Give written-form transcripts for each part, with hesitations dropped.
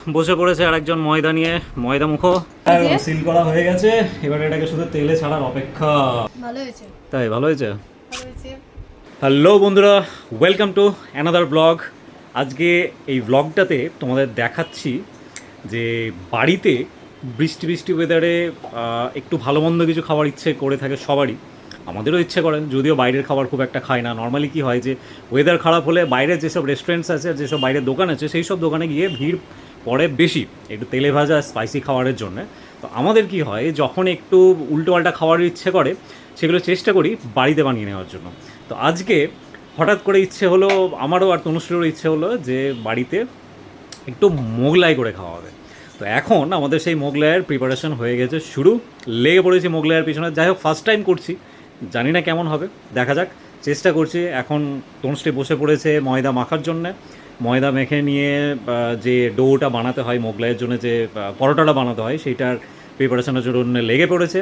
বসে পড়েছে আর একজন ময়দা নিয়ে, ময়দা মুখো সিল করা হয়ে গেছে, এবার এটাকে শুধু তেলে ছাড়ার অপেক্ষা। ভালো হয়েছে, তাই ভালো হয়েছে। ভালো হয়েছে। হ্যালো বন্ধুরা, ওয়েলকাম টু অ্যানাদার ব্লগ। আজকে এই ব্লগটাতে তোমাদের দেখাচ্ছি যে বাড়িতে বৃষ্টি বৃষ্টি ওয়েদারে একটু ভালো মন্দ কিছু খাবার ইচ্ছে করে থাকে সবারই, আমাদেরও ইচ্ছে করে, যদিও বাইরের খাবার খুব একটা খাই না। নর্মালি কী হয় যে ওয়েদার খারাপ হলে বাইরের যেসব রেস্টুরেন্টস আছে, যেসব বাইরের দোকান আছে, সেই সব দোকানে গিয়ে ভিড় পড়ে বেশি একটু তেলে ভাজা স্পাইসি খাবারের জন্য। তো আমাদের কি হয়, যখন একটু উল্টোপাল্টা খাওয়ার ইচ্ছে করে সেগুলো চেষ্টা করি বাড়িতে বানিয়ে নেওয়ার জন্য। তো আজকে হঠাৎ করে ইচ্ছে হলো আমারও আর তনুশ্রীরও ইচ্ছে হলো যে বাড়িতে একটু মোগলাই করে খাওয়া হবে। তো এখন আমাদের সেই মোগলাইয়ের প্রিপারেশন হয়ে গেছে শুরু, লেগে পড়েছি মোগলাইয়ের পিছনে। যাই হোক, ফার্স্ট টাইম করছি, জানি না কেমন হবে, দেখা যাক, চেষ্টা করছি। এখন তনুশ্রী বসে পড়েছে ময়দা মাখার জন্যে। ময়দা মেখে নিয়ে যে ডোটা বানাতে হয় মোগলাইয়ের জন্য, যে পরোটাটা বানাতে হয়, সেইটার প্রিপারেশনের জন্য লেগে পড়েছে।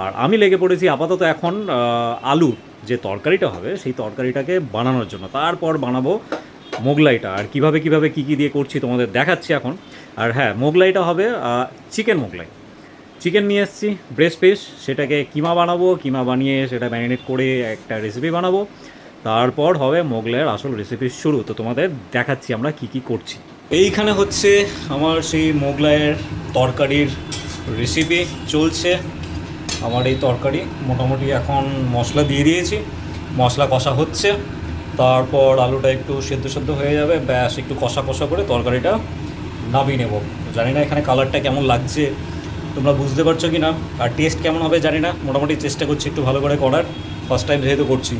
আর আমি লেগে পড়েছি আপাতত এখন আলুর যে তরকারিটা হবে সেই তরকারিটাকে বানানোর জন্য। তারপর বানাবো মোগলাইটা, আর কীভাবে কী কী দিয়ে করছি তোমাদের দেখাচ্ছি এখন। আর হ্যাঁ, মোগলাইটা হবে চিকেন মোগলাই। চিকেন নিয়ে এসেছি ব্রেস্ট পিস, সেটাকে কিমা বানাবো, কিমা বানিয়ে সেটা ম্যারিনেট করে একটা রেসিপি বানাবো। তারপর হবে মোগলাইয়ের আসল রেসিপি শুরু। তো তোমাদের দেখাচ্ছি আমরা কি কি করছি। এইখানে হচ্ছে আমার সেই মোগলাইয়ের তরকারির রেসিপি চলছে। আমার এই তরকারি মোটামুটি এখন মশলা দিয়ে দিয়েছি, মশলা কষা হচ্ছে। তারপর আলুটা একটু সেদ্ধ হয়ে যাবে, ব্যাস একটু কষা করে তরকারিটা নামিয়ে নেব। জানি না এখানে কালারটা কেমন লাগছে, তোমরা বুঝতে পারছো কি না, আর টেস্ট কেমন হবে জানি না। মোটামুটি চেষ্টা করছি একটু ভালো করে করার, ফার্স্ট টাইম যেহেতু করছি।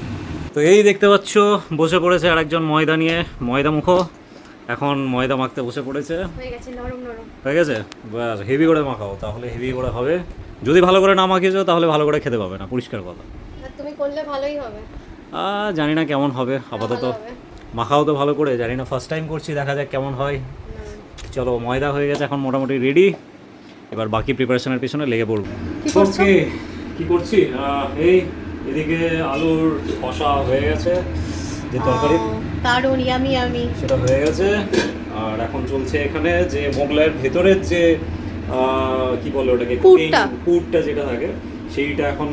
তো এই দেখতে পাচ্ছ বসে পড়েছে আর একজন ময়দা নিয়ে, ময়দা মুখো এখন ময়দা মাখতে বসে পড়েছে। হয়ে গেছে, নরম নরম হয়ে গেছে, ব্যাস হেভি করে মাখাও, তাহলে হেভি করে হবে। যদি ভালো করে না মাখিয়েছো তাহলে ভালো করে খেতে পাবে না, পরিষ্কার কথা। আর তুমি করলে ভালোই হবে। জানি না কেমন হবে, আপাতত ভালো হবে। মাখাও তো ভালো করে, জানি না, ফার্স্ট টাইম করছি, দেখা যাক কেমন হয়। চলো, ময়দা হয়ে গেছে এখন মোটামুটি রেডি, এবার বাকি প্রিপারেশনের পিছনে লেগে পড়ব। ওকে, কি করছি, এই এদিকে আলুর কষা হয়ে গেছে, যে তরকারি দারুণ ইয়ামি ইয়ামি সেটা হয়ে গেছে। আর এখন চলছে এখানে যে মোগলাইয়ের ভেতরের যে কি বলে ওটাকে, পুরটা যেটা থাকে, সেইটা এখন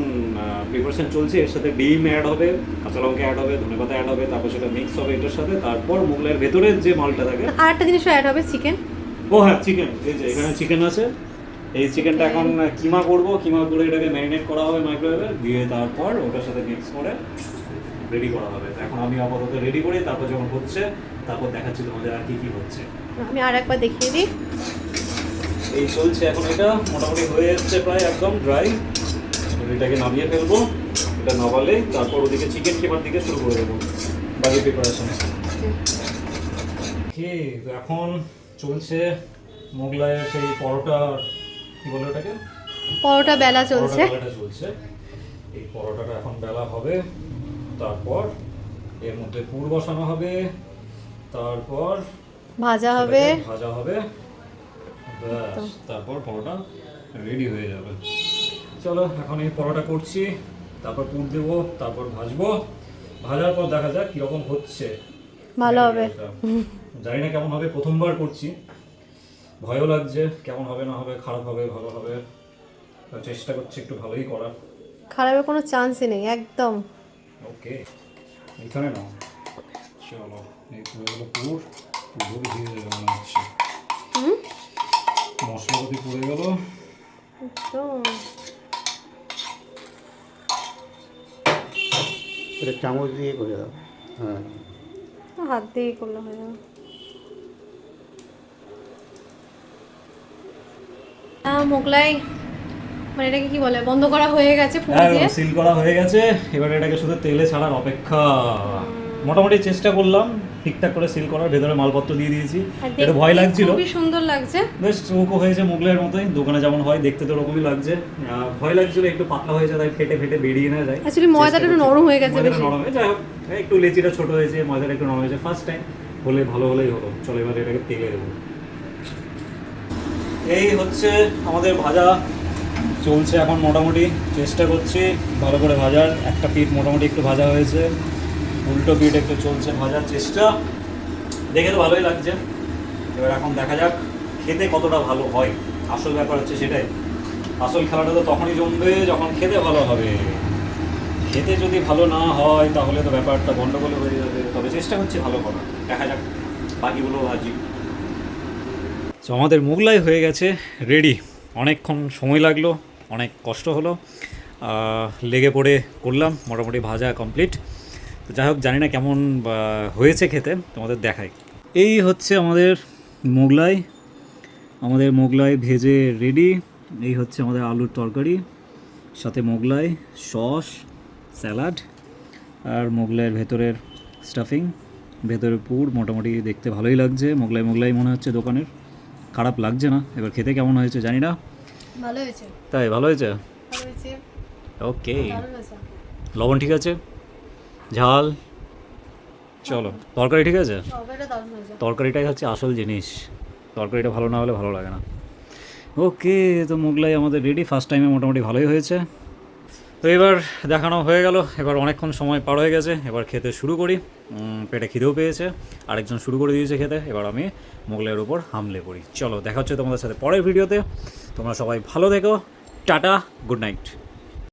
প্রিপারেশন চলছে। এর সাথে ডিম অ্যাড হবে, কাঁচা লঙ্কা অ্যাড হবে, ধনেপাতা অ্যাড হবে, তারপর সেটা মিক্স হবে এটার সাথে। তারপর মোগলাইয়ের ভেতরের যে মালটা থাকে, আর একটা জিনিস অ্যাড হবে, চিকেন। ও হ্যাঁ, চিকেন, এই যে এখানে চিকেন আছে। এই চিকেনটা এখন কিমা করব, কিমা করে এটাকে ম্যারিনেট করা হবে মাইক্রোওয়েভে দিয়ে, তারপর ওটার সাথে মিক্স করে রেডি করা হবে। এখন আমি আপাতত রেডি করি, তারপর যখন হচ্ছে তারপর দেখাচ্ছি তোমাদের আর কি হচ্ছে। আমি আর একবার দেখিয়ে দিই। এই চলছে এখন, এটা মোটামুটি হয়ে এসছে প্রায় একদম ড্রাই। এটাকে নামিয়ে ফেলবো, এটা নামালে তারপর ওদিকে চিকেন কিমার দিকে শুরু করে দেবো বাকি প্রিপারেশন। এখন চলছে মোগলাইয়ের সেই পরোটা, কি বলে ওটাকে, পরোটা বেলা চলছে। চলছে, এই পরোটাটা এখন বেলা হবে। তারপর এর মধ্যে পুর বসানো হবে, তারপর ভাজা হবে, ব্যাস, তারপর পরোটা রেডি হয়ে যাবে। চলো, এখন এই পরোটা করছি, তারপর পুর দেবো, তারপর ভাজবো। ভাজার পর দেখা যাক কিরকম হচ্ছে। ভালো হবে, জানি না কেমন হবে, প্রথমবার করছি, ভয়ও লাগছে কেমন হবে না হবে, খারাপ হবে ভালো হবে। চেষ্টা করছি একটু ভালোই করার, খারাপের কোনো চান্সই নেই একদম। ওকে, এখানে না, চলো এই পুরোগুলো পুরো ভিজে যাবে মনে হচ্ছে। মশলাপাতি পড়ে গেল, এটা চামচ দিয়ে করে দাও। হ্যাঁ, হাত দিয়ে করলে হয়ে যাবে। মোগলাই মানে এটাকে কি বলে, বন্ধ করা হয়ে গেছে, পুরো দিয়ে সিল করা হয়ে গেছে। এবার এটাকে শুধু তেলে ছাড়ার অপেক্ষা। মোটামুটি চেষ্টা করলাম ঠিকঠাক করে সিল করার, ভেতরে মালপত্র দিয়ে দিয়েছি। এটা ভয় লাগছিল, খুবই সুন্দর লাগছে, বেশ চৌকো হয়েছে মোগলাইয়ের মতোই, দোকানে যেমন হয় দেখতে তো ওরকমই লাগছে। ভয় লাগছিল একটু পাতলা হয়েছে, তাই ফেটে বেরিয়ে না যায়। অ্যাকচুয়ালি ময়দাটা একটু নরম হয়ে গেছে, বেশি নরম হয়ে, যাই হোক একটু লেচিটা ছোট হয়েছে, ময়দাটা একটু নরম হয়েছে। ফার্স্ট টাইম হলে হলেই হলো। চলো এবার এটাকে তেলে দেবো। এই হচ্ছে আমাদের ভাজা চলছে এখন, মোটামুটি চেষ্টা করছি ভালো করে ভাজার। একটা পিঠ মোটামুটি একটু ভাজা হয়েছে, উল্টো পিঠ একটু চলছে ভাজার চেষ্টা, দেখে তো ভালোই লাগছে। এবার এখন দেখা যাক খেতে কতটা ভালো হয়। আসল ব্যাপার হচ্ছে সেটাই। আসল খেলাটা তো তখনই জমবে যখন খেতে ভালো হবে। খেতে যদি ভালো না হয় তাহলে তো ব্যাপারটা গন্ডগোল হয়ে যাবে। তবে চেষ্টা করছি ভালো করা, দেখা যাক বাকিগুলো ভাজি। তো আমাদের মোগলাই হয়ে গেছে রেডি। অনেকক্ষণ সময় লাগলো, অনেক কষ্ট হলো, লেগে পড়ে করলাম, মোটামুটি ভাজা কমপ্লিট। তো যাই হোক, জানি না কেমন হয়েছে খেতে, তোমাদের দেখাই। এই হচ্ছে আমাদের মোগলাই, আমাদের মোগলাই ভেজে রেডি। এই হচ্ছে আমাদের আলুর তরকারি, সাথে মোগলাই, সস, স্যালাড আর মোগলাইয়ের ভেতরের স্টাফিং, ভেতরের পুর। মোটামুটি দেখতে ভালোই লাগছে। মোগলাই মোগলাই মনে হচ্ছে দোকানের, খারাপ লাগছে না। এবার খেতে কেমন হয়েছে জানি না। ভালো হয়েছে, তাই ভালো হয়েছে? ভালো হয়েছে, ওকে। দারুণ হয়েছে। লবণ ঠিক আছে, ঝাল, চলো। তরকারি ঠিক আছে? তরকারিটা দারুণ হয়েছে। তরকারিটাই হচ্ছে আসল জিনিস, তরকারিটা ভালো না হলে ভালো লাগে না। ওকে, তো মোগলাই আমাদের রেডি। ফার্স্ট টাইমে মোটামুটি ভালোই হয়েছে। তো এবার দেখানো হয়ে গেল, এবার অনেকক্ষণ সময় পার হয়ে গেছে, এবার খেতে শুরু করি। পেটে খিদেও পেয়েছে, আরেকজন শুরু করে দিয়েছে খেতে, এবার আমি মোগলাইয়ের উপর হামলে পড়ি। চলো, দেখা হচ্ছে তোমাদের সাথে পরের ভিডিওতে। তোমরা সবাই ভালো থেকো, টাটা, গুড নাইট।